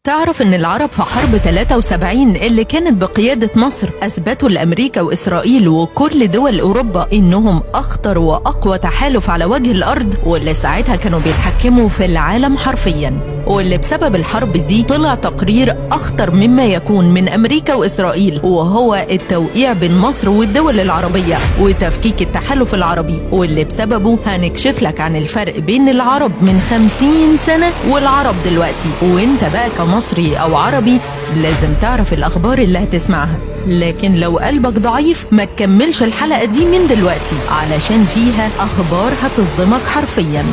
تعرف ان العرب في حرب 73 اللي كانت بقيادة مصر اثبتوا لامريكا واسرائيل وكل دول اوروبا انهم اخطر واقوى تحالف على وجه الارض، واللي ساعتها كانوا بيتحكموا في العالم حرفيا، واللي بسبب الحرب دي طلع تقرير اخطر مما يكون من امريكا واسرائيل، وهو التوقيع بين مصر والدول العربية وتفكيك التحالف العربي، واللي بسببه هنكشف لك عن الفرق بين العرب من 50 سنة والعرب دلوقتي. وانت بقى كمصري او عربي لازم تعرف الاخبار اللي هتسمعها، لكن لو قلبك ضعيف ما تكملش الحلقة دي من دلوقتي علشان فيها اخبار هتصدمك حرفيا.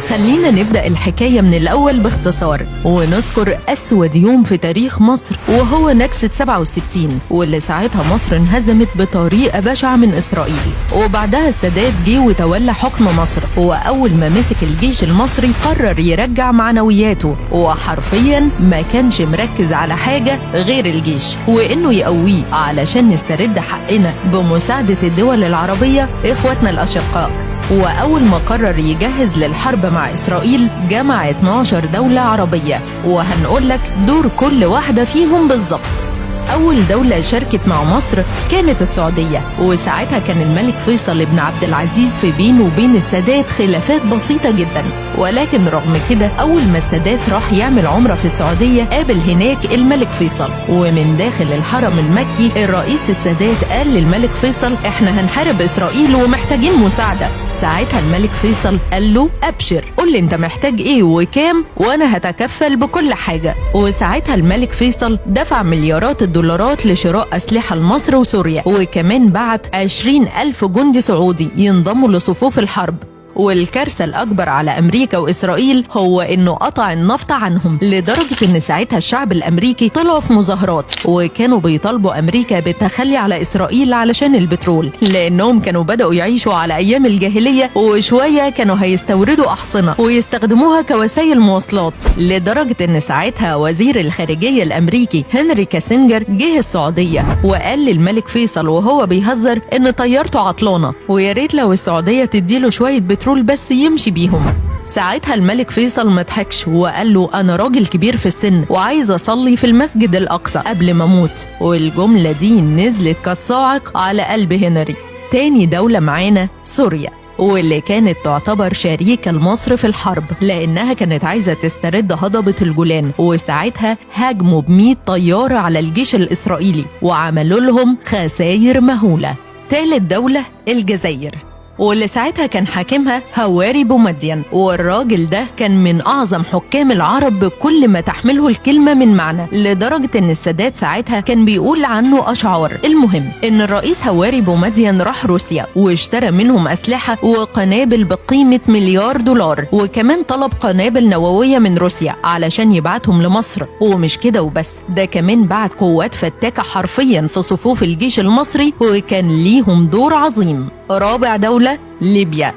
خلينا نبدأ الحكاية من الأول باختصار ونذكر أسود يوم في تاريخ مصر، وهو نكسة 67، واللي ساعتها مصر انهزمت بطريقة بشعة من إسرائيل، وبعدها السادات جه وتولى حكم مصر، وأول ما مسك الجيش المصري قرر يرجع معنوياته، وحرفيا ما كانش مركز على حاجة غير الجيش وإنه يقويه علشان نسترد حقنا بمساعدة الدول العربية إخواتنا الأشقاء. وأول ما قرر يجهز للحرب مع إسرائيل جمع 12 دولة عربية، وهنقول لك دور كل واحدة فيهم بالظبط. أول دولة شاركت مع مصر كانت السعودية، وساعتها كان الملك فيصل بن عبد العزيز في بينه وبين السادات خلافات بسيطة جدا، ولكن رغم كده أول ما السادات راح يعمل عمرة في السعودية قابل هناك الملك فيصل، ومن داخل الحرم المكي الرئيس السادات قال للملك فيصل احنا هنحارب إسرائيل ومحتاجين مساعدة. ساعتها الملك فيصل قال له أبشر، قل لي انت محتاج ايه وكام وانا هتكفل بكل حاجة. وساعتها الملك فيصل دفع مليارات الدولارات لشراء أسلحة لمصر وسوريا، وكمان بعت 20,000 جندي سعودي ينضموا لصفوف الحرب. والكارثة الأكبر على أمريكا وإسرائيل هو إنه قطع النفط عنهم، لدرجة إن ساعتها الشعب الأمريكي طلعوا في مظاهرات وكانوا بيطالبوا أمريكا بالتخلي على إسرائيل علشان البترول، لأنهم كانوا بدأوا يعيشوا على أيام الجاهلية، وشوية كانوا هيستوردوا أحصنة ويستخدموها كوسائل مواصلات، لدرجة إن ساعتها وزير الخارجية الأمريكي هنري كاسنجر جه السعودية وقال للملك فيصل وهو بيهزر إن طيارته عطلانة ويا ريت لو السعودية تديله شوية بترول بس يمشي بيهم. ساعتها الملك فيصل ما ضحكش وقال له أنا راجل كبير في السن وعايز أصلي في المسجد الأقصى قبل ما أموت، والجملة دي نزلت كالصاعق على قلب هنري. تاني دولة معانا سوريا، واللي كانت تعتبر شريكة لمصر في الحرب لأنها كانت عايزة تسترد هضبة الجولان، وساعتها هاجموا ب100 طيارة على الجيش الإسرائيلي وعملوا لهم خسائر مهولة. تالت دولة الجزائر، واللي ساعتها كان حاكمها هواري بومدين، والراجل ده كان من أعظم حكام العرب بكل ما تحمله الكلمة من معنى، لدرجة إن السادات ساعتها كان بيقول عنه أشعار. المهم إن الرئيس هواري بومدين راح روسيا واشترى منهم أسلحة وقنابل بقيمة $1,000,000، وكمان طلب قنابل نووية من روسيا علشان يبعتهم لمصر. ومش كده وبس، ده كمان بعت قوات فتاكة حرفيا في صفوف الجيش المصري وكان ليهم دور عظيم. رابع دولة ليبيا،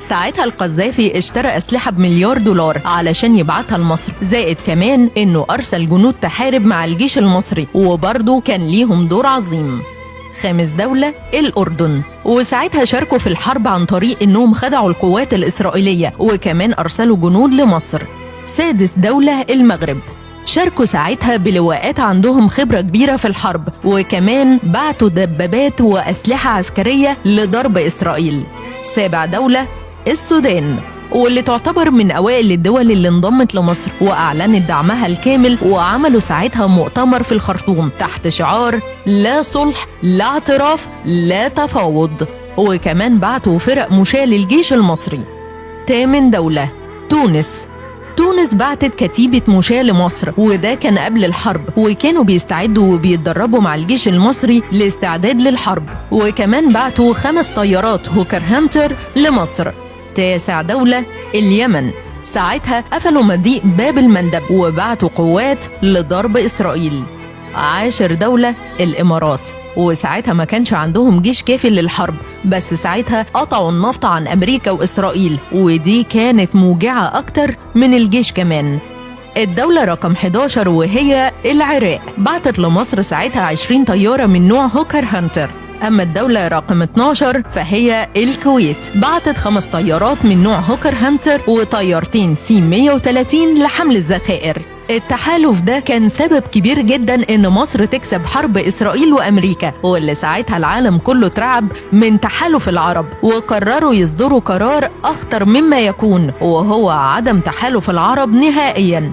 ساعتها القذافي اشترى أسلحة ب$1,000,000 علشان يبعتها لمصر، زائد كمان إنه أرسل جنود تحارب مع الجيش المصري وبرضه كان ليهم دور عظيم. خامس دولة الأردن، وساعتها شاركوا في الحرب عن طريق إنهم خدعوا القوات الإسرائيلية وكمان أرسلوا جنود لمصر. سادس دولة المغرب، شاركوا ساعتها بلواءات عندهم خبرة كبيرة في الحرب وكمان بعتوا دبابات وأسلحة عسكرية لضرب إسرائيل. سابع دولة السودان، واللي تعتبر من أوائل الدول اللي انضمت لمصر وأعلنت دعمها الكامل، وعملوا ساعتها مؤتمر في الخرطوم تحت شعار لا صلح لا اعتراف لا تفاوض، وكمان بعتوا فرق مشاة للجيش المصري. تامن دولة تونس، تونس بعتت كتيبة مشاة لمصر، وده كان قبل الحرب، وكانوا بيستعدوا وبيتدربوا مع الجيش المصري لاستعداد للحرب، وكمان بعتوا 5 طيارات هوكر هانتر لمصر. تاسع دولة اليمن، ساعتها قفلوا مضيق باب المندب وبعتوا قوات لضرب إسرائيل. عاشر دولة الإمارات، وساعتها ما كانش عندهم جيش كافي للحرب، بس ساعتها قطعوا النفط عن أمريكا وإسرائيل، ودي كانت موجعة أكتر من الجيش كمان. الدولة رقم 11 وهي العراق، بعتت لمصر ساعتها 20 طيارة من نوع هوكر هانتر. أما الدولة رقم 12 فهي الكويت، بعتت 5 طيارات من نوع هوكر هانتر وطيارتين C-130 لحمل الذخائر. التحالف ده كان سبب كبير جدا ان مصر تكسب حرب اسرائيل وامريكا، واللي ساعتها العالم كله اترعب من تحالف العرب، وقرروا يصدروا قرار اخطر مما يكون، وهو عدم تحالف العرب نهائيا.